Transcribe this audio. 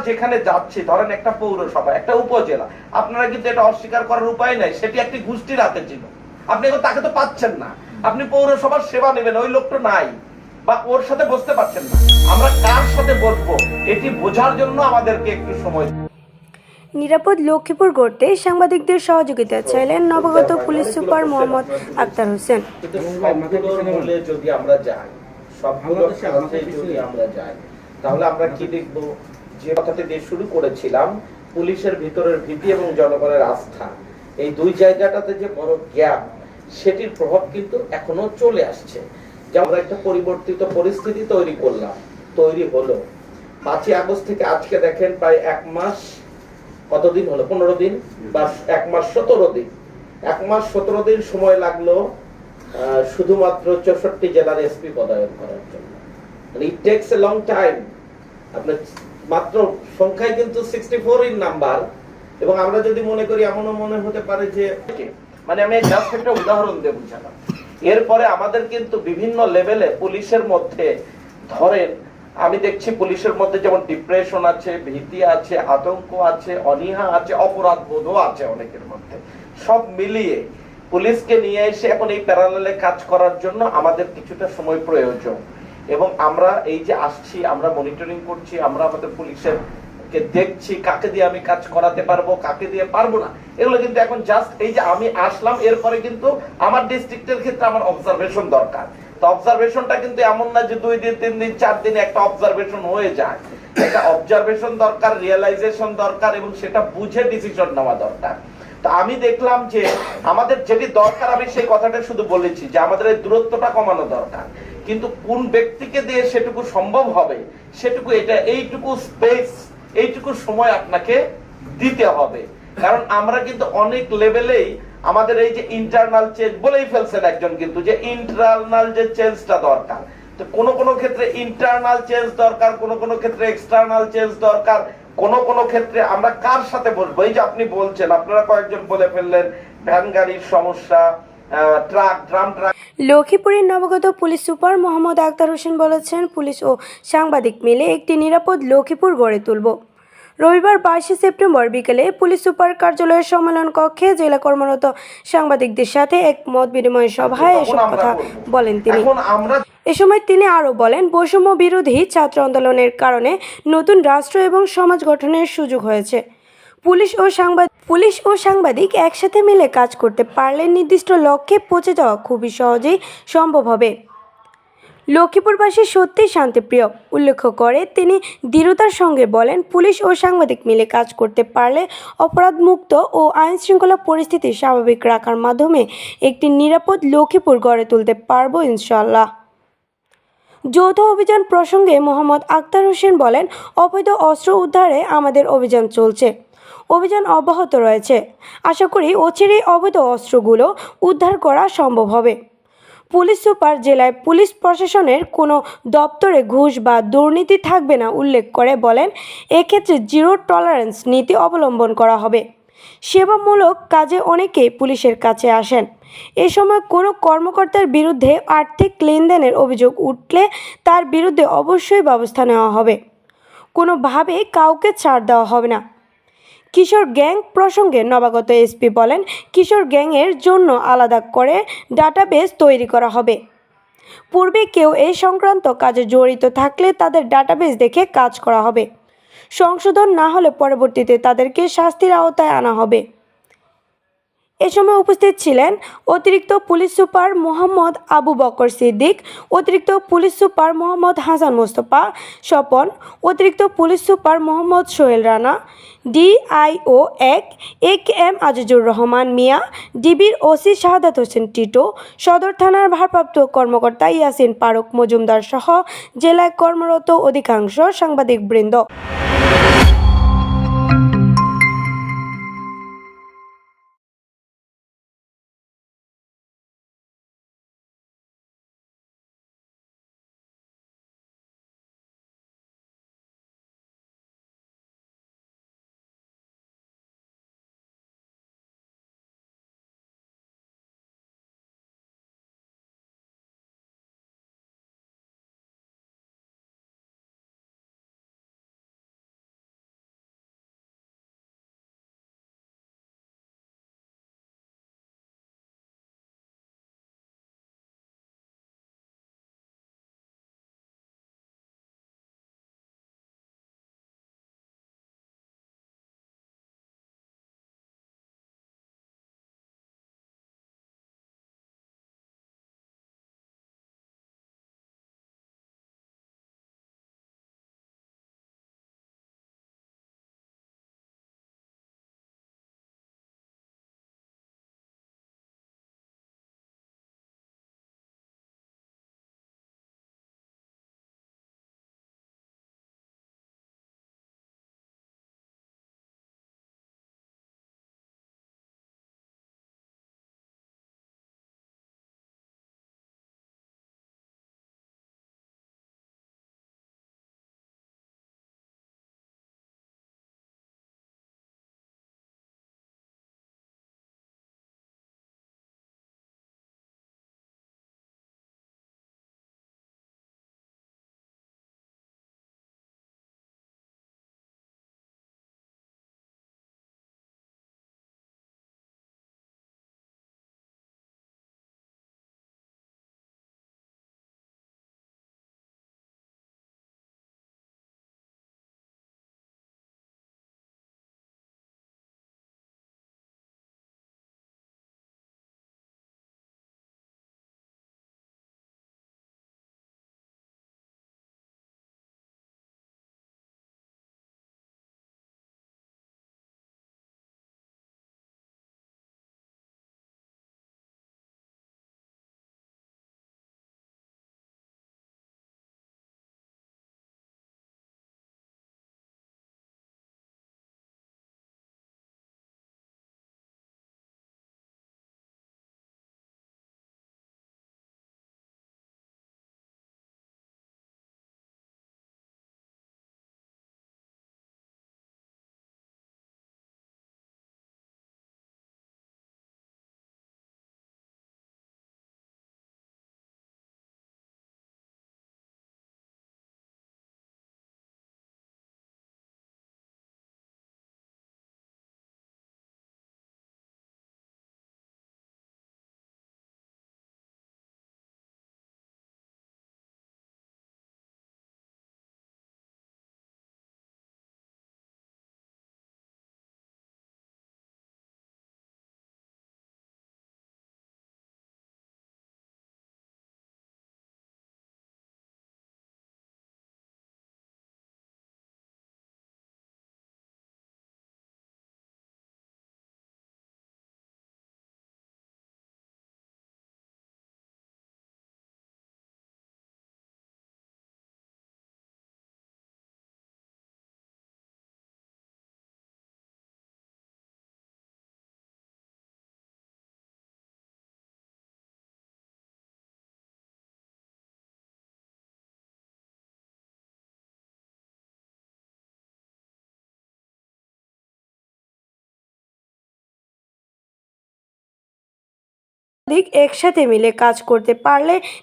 যেখানে যাচ্ছি, ধরেন একটা পৌরসভা, একটা উপজেলা, আপনারা কিন্তু এটা অস্বীকার করার উপায় নাই, সেটি একটি গোষ্ঠীর হাতে ছিল। আপনি এখন তাকে তো পাচ্ছেন না, আপনি পৌরসভার সেবা নেবেন, ওই লোকটা নাই বা ওর সাথে বসতে পারছেন না। আমরা কার সাথে বসবো এটি বোঝার জন্য আমাদেরকে একটু সময়। নিরাপদ লক্ষ্মীপুর গড়তে সাংবাদিকদের সহযোগিতা চাইলেন নবাগত পুলিশ সুপার মোহাম্মদ আক্তার হোসেন। যদি আমরা যাই, সবগুলোর সাথে যদি আমরা যাই, তাহলে আমরা কি দেখব? যে কথাটি দিয়ে শুরু করেছিলাম, পুলিশের ভিতরের ভীতি এবং জনগণের আস্থা, এই দুই জায়গাটাতে যে বড় গ্যাপ, সেটির প্রভাব কিন্তু এখনো চলে আসছে। যে আমরা একটা পরিবর্তিত পরিস্থিতি তৈরি হলো 5ই আগস্ট থেকে আজকে দেখেন প্রায় 1 মাস, কতদিন হলো? 15 দিন বা 1 মাস 17 দিন। 1 মাস 17 দিন সময় লাগলো শুধুমাত্র 64 জেলার এসপি পদায়ন করার জন্য। মানে ইট টেকস এ লং টাইম। আপনার মাত্র সংখ্যায় কিন্তু 64 ইন নাম্বার। এবং আমরা যদি মনে করি, এমনও মনে হতে পারে যে, মানে আমি জাস্ট একটা উদাহরণ দিয়ে বুঝালাম। এরপরে আমাদের কিন্তু বিভিন্ন লেভেলে পুলিশের মধ্যে, ধরেন আমি দেখছি পুলিশের মধ্যে যেমন ডিপ্রেশন আছে, ভীতি আছে, আতঙ্ক আছে, অনীহা আছে, অপরাধ বোধও আছে অনেকের মধ্যে। সব মিলিয়ে পুলিশকে নিয়ে এসে এখন এই প্যারালালে কাজ করার জন্য আমাদের কিছুটা সময় প্রয়োজন। এবং আমরা এই যে আসছি, আমরা মনিটরিং করছি, আমরা আমাদের পুলিশের কে দেখছি কাকে দিয়ে আমি কাজ করাতে পারবো, কাকে দিয়ে পারবো না। এগুলো কিন্তু এখন জাস্ট এই যে আমি আসলাম, এরপরে কিন্তু আমার ডিস্ট্রিক্টের ক্ষেত্রে আমার অবজারভেশন দরকার। তো অবজারভেশনটা কিন্তু এমন না যে 2 দিন 3 দিন 4 দিনে একটা অবজারভেশন হয়ে যায়। একটা অবজারভেশন দরকার, রিয়েলাইজেশন দরকার, এবং সেটা বুঝে ডিসিশন নেওয়া দরকার। তো আমি দেখলাম যে আমাদের যেটি দরকার, আমি সেই কথাটা শুধু বলেছি যে আমাদের এই দূরত্বটা কমানো দরকার। কিন্তু কোন ব্যক্তিকে দিয়ে সেটুকু সম্ভব হবে, সেটুকু এইটুকু স্পেস, এইটুকু সময় আপনাকে দিতে হবে। কারণ আমরা কিন্তু অনেক লেভেলেই আমাদের এই যে ইন্টারনাল চেঞ্জ বলেই ফেলছেন একজন, কিন্তু যে ইন্টারনাল যে চেঞ্জটা দরকার, তো কোন কোন ক্ষেত্রে ইন্টারনাল চেঞ্জ দরকার, কোন কোন ক্ষেত্রে এক্সটার্নাল চেঞ্জ দরকার, কোন কোন ক্ষেত্রে আমরা কার সাথে বলবো। এই যে আপনি বলছেন, আপনারা কয়েকজন বলে ফেললেন ভ্যান গাড়ির সমস্যা, ট্রাক, ড্রাম ট্রাক। লক্ষ্মীপুরের নবাগত পুলিশ সুপার মোহাম্মদ আক্তার হোসেন বলেছেন, পুলিশ ও সাংবাদিক মিলে একটি নিরাপদ লক্ষ্মীপুর গড়ে তুলব। রবিবার 22 সেপ্টেম্বর বিকেলে পুলিশ সুপার কার্যালয়ের সম্মেলন কক্ষে জেলা কর্মরত সাংবাদিকদের সাথে এক মত বিনিময় সভায় এসব কথা বলেন তিনি। এ সময় তিনি আরও বলেন, বৈষম্য বিরোধী ছাত্র আন্দোলনের কারণে নতুন রাষ্ট্র এবং সমাজ গঠনের সুযোগ হয়েছে। পুলিশ ও সাংবাদিক একসাথে মিলে কাজ করতে পারলে নির্দিষ্ট লক্ষ্যে পৌঁছে যাওয়া খুবই সহজেই সম্ভব হবে। লক্ষ্মীপুরবাসী সত্যিই শান্তিপ্রিয় উল্লেখ করে তিনি দৃঢ়তার সঙ্গে বলেন, পুলিশ ও সাংবাদিক মিলে কাজ করতে পারলে অপরাধমুক্ত ও আইনশৃঙ্খলা পরিস্থিতি স্বাভাবিক রাখার মাধ্যমে একটি নিরাপদ লক্ষ্মীপুর গড়ে তুলতে পারব ইনশাআল্লাহ। যৌথ অভিযান প্রসঙ্গে মোহাম্মদ আক্তার হোসেন বলেন, অবৈধ অস্ত্র উদ্ধারে আমাদের অভিযান চলছে, অভিযান অব্যাহত রয়েছে। আশা করি অচিরেই অবৈধ অস্ত্রগুলো উদ্ধার করা সম্ভব হবে। পুলিশ সুপার জেলায় পুলিশ প্রশাসনের কোনো দপ্তরে ঘুষ বা দুর্নীতি থাকবে না উল্লেখ করে বলেন, এক্ষেত্রে জিরো টলারেন্স নীতি অবলম্বন করা হবে। সেবামূলক কাজে অনেকেই পুলিশের কাছে আসেন। এ সময় কোনো কর্মকর্তার বিরুদ্ধে আর্থিক লেনদেনের অভিযোগ উঠলে তার বিরুদ্ধে অবশ্যই ব্যবস্থা নেওয়া হবে। কোনোভাবেই কাউকে ছাড় দেওয়া হবে না। কিশোর গ্যাং প্রসঙ্গে নবাগত এসপি বলেন, কিশোর গ্যাংয়ের জন্য আলাদা করে ডাটাবেস তৈরি করা হবে। পূর্বে কেউ এই সংক্রান্ত কাজে জড়িত থাকলে তাদের ডাটাবেস দেখে কাজ করা হবে। সংশোধন না হলে পরবর্তীতে তাদেরকে শাস্তির আওতায় আনা হবে। এ সময় উপস্থিত ছিলেন অতিরিক্ত পুলিশ সুপার মোহাম্মদ আবু বকর সিদ্দিক, অতিরিক্ত পুলিশ সুপার মোহাম্মদ হাসান মোস্তফা স্বপন, অতিরিক্ত police super Mohammad Sohel Rana, DIO 1 AKM Azizur Rahman Mia, ডিবির ওসি শাহাদাত হোসেন টিটো, সদর থানার ভারপ্রাপ্ত কর্মকর্তা ইয়াসিন ফারুক মজুমদার সহ জেলায় কর্মরত অধিকাংশ সাংবাদিকবৃন্দ। একসাথে মিলে কাজ করতে পারলে